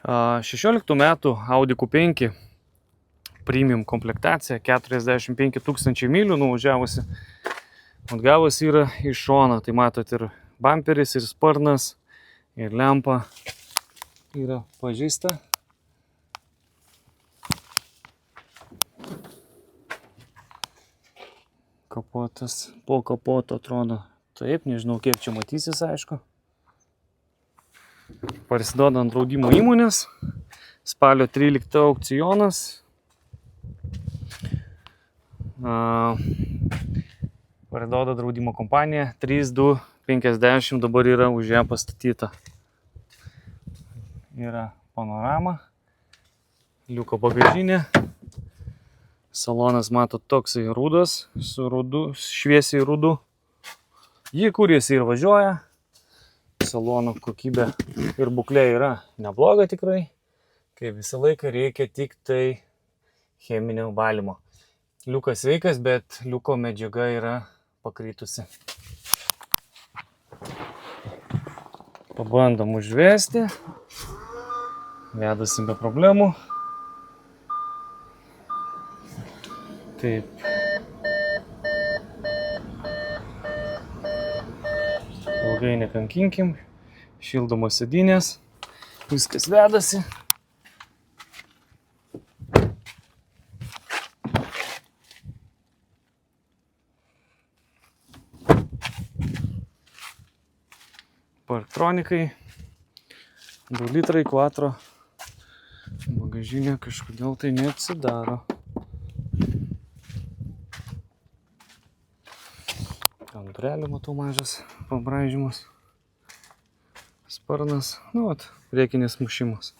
16 metų Audi Q5 premium komplektacija, 45 000 mylių nuvažiavusi. Atgavusi yra iš šono, tai matot ir bamperis, ir sparnas, ir lempa yra pažeista. Kapotas, po kapoto atrodo taip, nežinau kiek čia matysis, aišku. Parsiduoda ant draudimo įmonės, spalio 13 aukcionas. Parduoda draudimo kompanija, 3250 dabar yra už ją pastatyta. Yra panorama, liuko bagažinė. Salonas matot toksai rudas, su rudu, šviesiai rudu. Jį kūrėsi ir važiuoja. Salono kokybė ir būklė yra nebloga tikrai. Kaip visą laiką reikia tik tai cheminio valymo. Liukas sveikas, bet liuko medžiaga yra pakritusi. Pabandom užvesti. Vedasi be problemų. Taip. Ilgai nekankinkim. Šildomos sėdynės. Viskas vedasi. Parktronikai. 2 litrai quattro. Bagažinė kažkodėl tai neatsidaro. Durelė matau mažas pabraižymas. Sparnas, nu vat, priekinis mušimas.